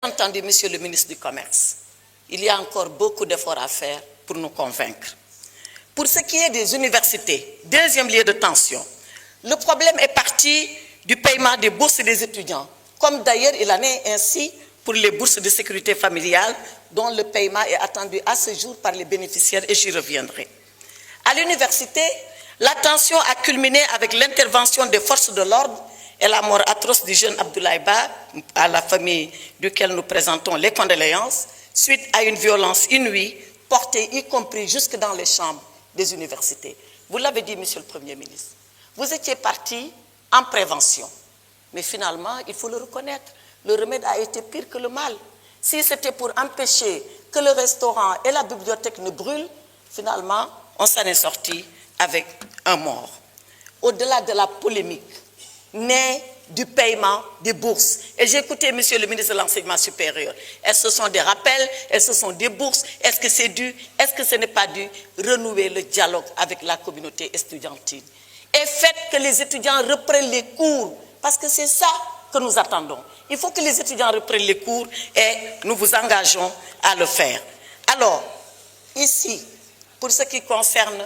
entendu, Monsieur le ministre du Commerce, il y a encore beaucoup d'efforts à faire pour nous convaincre. Pour ce qui est des universités, deuxième lieu de tension, le problème est parti du paiement des bourses des étudiants, comme d'ailleurs il en est ainsi pour les bourses de sécurité familiale, dont le paiement est attendu à ce jour par les bénéficiaires, et j'y reviendrai. À l'université, la tension a culminé avec l'intervention des forces de l'ordre et la mort atroce du jeune Abdoulaye Ba, à la famille duquel nous présentons les condoléances, suite à une violence inouïe, portée y compris jusque dans les chambres des universités. Vous l'avez dit, Monsieur le Premier ministre, vous étiez parti en prévention. Mais finalement, il faut le reconnaître, le remède a été pire que le mal. Si c'était pour empêcher que le restaurant et la bibliothèque ne brûlent, finalement, on s'en est sorti avec un mort. Au-delà de la polémique née du paiement des bourses, et j'ai écouté Monsieur le ministre de l'Enseignement supérieur, est-ce que ce sont des rappels, est-ce que ce sont des bourses, est-ce que c'est dû, est-ce que ce n'est pas dû, renouer le dialogue avec la communauté estudiantine. Et faites que les étudiants reprennent les cours, parce que c'est ça que nous attendons. Il faut que les étudiants reprennent les cours et nous vous engageons à le faire. Alors, ici, pour ce qui concerne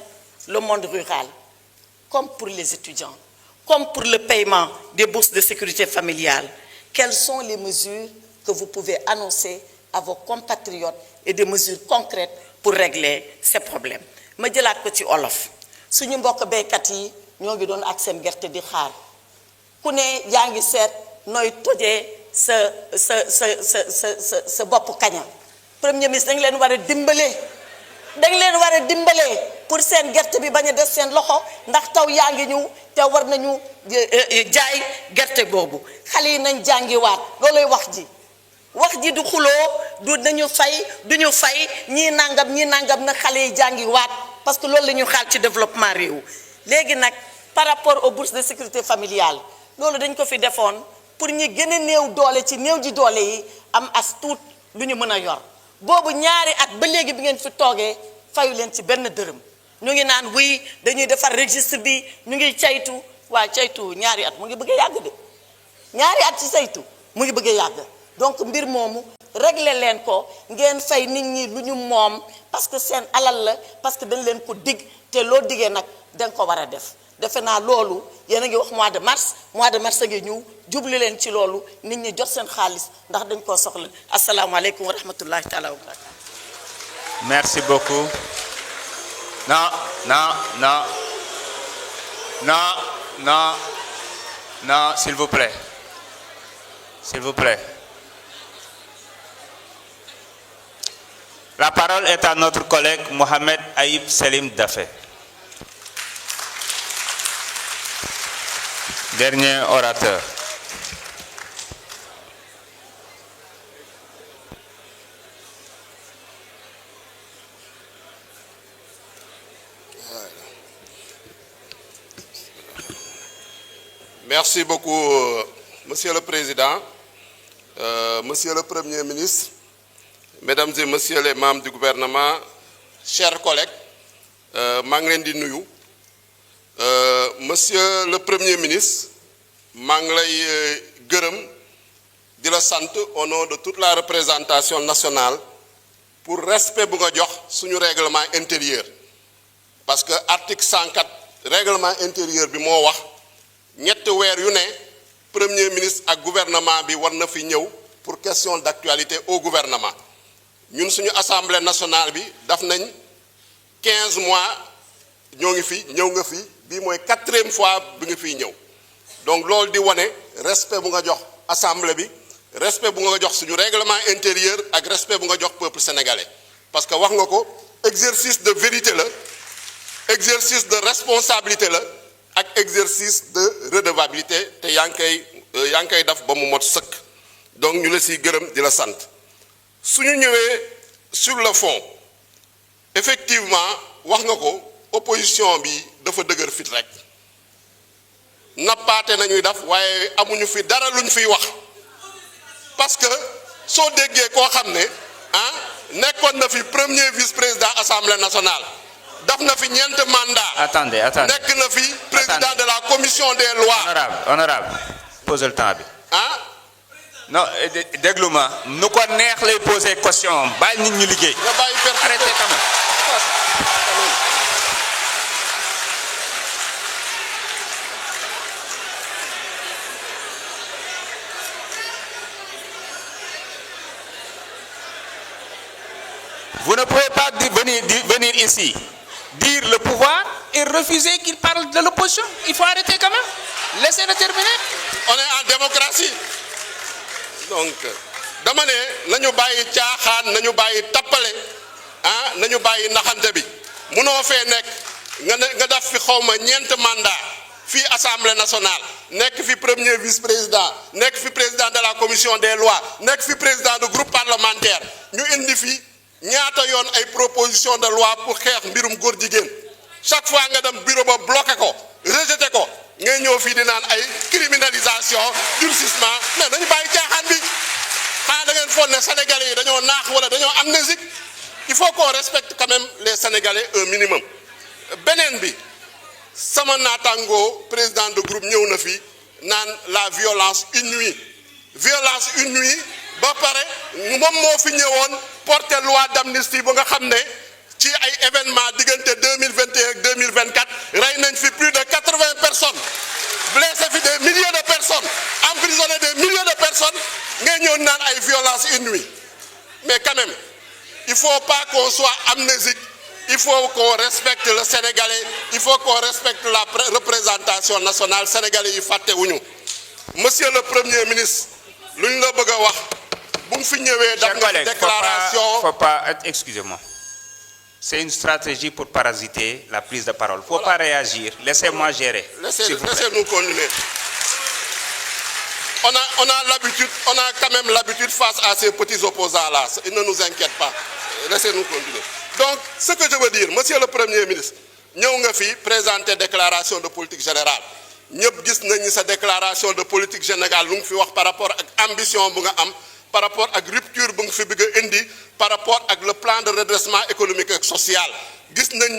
le monde rural, comme pour les étudiants, comme pour le paiement des bourses de sécurité familiale, quelles sont les mesures que vous pouvez annoncer à vos compatriotes et des mesures concrètes pour régler ces problèmes? Ma jëlaat ko ci olof suñu mbokk béykat yi ñoo ngi doon ak seen gerte di xaar ku ne yaa ngi seet nooy tojee sa bopp kaña. Premier ministre dañ leen war a dimbale pour seen gerte bi bañ a des seen loxo ndax taw yaa ngi ñëw te war nañu jaay gerte boobu. Xale yi nañ jàngiwaat looloy wax ji du xuloo du nañu fay duñu fay ñii nangam na xale yi jàngiwaat parce que loolu la ñu xaal ci développement réew. Léegi nag par rapport aux bourses de sécurité familiale loolu dañ ko fi defoon pour ñi gën a néew doole ci néew ji doole yi am as tuut lu ñu mën a yor. Boobu ñaari at ba léegi bi ngeen fi toogee fayu leen ci benn dërëm ñu ngi naan oui dañuy defar registre bi ñu ngi caytu waa caytu ñaari at mu ngi bëgg a yàgg de ñaari at ci saytu mu ngi bëgg a yàgg donc mbir moomu régler leen ko ngeen fay nit ñi lu ñu moom parce que seen alal la parce que dañ leen ko dig te loo diggee nag danga ko war a def. Defe naa loolu yéen a ngi wax mois de mars a ngi ñëw jubli leen ci loolu nit ñi jot seen xaalis ndax dañ koo soxla. Asalaamaaleykum wa rahmatullahi taala wa barakatuh. Merci beaucoup. Non, s'il vous plaît. S'il vous plaît. La parole est à notre collègue Mohamed Aïb Selim Dafé. Dernier orateur. Merci beaucoup, Monsieur le Président, Monsieur le Premier ministre, Mesdames et Messieurs les membres du gouvernement, chers collègues, maa ngi leen di nuyu. Monsieur le Premier ministre, maa ngi lay gërëm di la sant au nom de toute la représentation nationale pour respect bu nga jox suñu règlement intérieur parce que article 104 règlement intérieur bi moo wax ñetti weer yu ne Premier ministre ak gouvernement bi war na fi ñëw pour question d'actualité au gouvernement ñun suñu assemblée nationale bi daf nañ 15 mois ñoo ngi fi ñëw nga fi bii mooy 4e fois bi nga fiy ñëw donc loolu di wane respect bu nga jox assemblée bi respect bu nga jox suñu règlement intérieur ak respect bu nga jox peuple sénégalais parce que wax nga ko exercice de vérité la exercice de responsabilité la ak exercice de redevabilité te yaa ngi koy def ba mu mot sëkk donc ñu la siy gërëm di la sant suñu ñëwee sur le fond effectivement wax nga ko opposition bi dafa dëgër fit rek nappaate nañuy def waaye amuñu fi dara luñ fiy wax parce que soo déggee koo xam ne nekkoon na fi premier vice-président assemblée nationale daf na fi ñeent mandat. Attendez. nekk na fi président de la commission des lois. Honorable, posez le temps bi. non déglu ma nu ko neex lay poser question bàyyi nit ñu liggéey. nga bàyyi arrêtez quand même. Vous ne pouvez pas venir ici, dire le pouvoir et refuser qu'il parle de l'opposition. Il faut arrêter quand même. Laissez-le terminer. On est en démocratie. Donc, dama ne nañu bàyyi caaxaan nañu bàyyi tappale ah nañu bàyyi naxante bi munoo fee nekk nga def fi xawma ñeent mandat fii assemblée nationale nekk fi premier vice-président nekk fi président de la commission des lois nekk fi président de groupe parlementaire ñu indi fi ñaata yoon ay proposition de loi pour xeex mbirum góor jigéen chaque fois nga dem bureau ba bloqué ko rejeté ko ngay ñëw fii di naan ay criminalisation durcissement mais dañu bàyyi caaxaan bi xanaa da ngeen foog ne sénégalais yi dañoo naax wala dañoo amnésique il faut qu'on respecte quand même les sénégalais un minimum. beneen bi sama naataango président de groupe ñëw na fi naan la violence inouïe ba pare moom moo fi ñëwoon porter loi d'amnistie ba nga xam ne ci ay événements diggante 2021 ak 2024 rey nañ fi plus de 80 personnes blessé fi des milliers de personnes emprisonné des milliers de personnes ngay ñëw naan ay violence inouïe mais quand même il faut pas qu'on soit amnésique il faut qu'on respecte le Sénégalais il faut qu'on respecte la représentation nationale sénégalais yi fàtte wuñu monsieur le premier ministre lu ñu la bëgg a wax bu mu fi ñëwee daf nga déclaration faut pas excusez-moi. C'est une stratégie pour parasiter la prise de parole. Faut pas réagir. Laissez-moi gérer. Laissez-nous continuer. On a l'habitude, on a quand même l'habitude face à ces petits opposants-là. Ils ne nous inquiètent pas. Laissez-nous continuer. Donc, ce que je veux dire, monsieur le Premier ministre, ñëw nga fi présenter déclaration de politique générale. ñëpp gis nañu sa déclaration de politique générale lu mu fi wax par rapport ak ambition bu nga am par rapport ak rupture bu nga fi bëgg a indi par rapport ak le plan de redressement économique et social gis nañ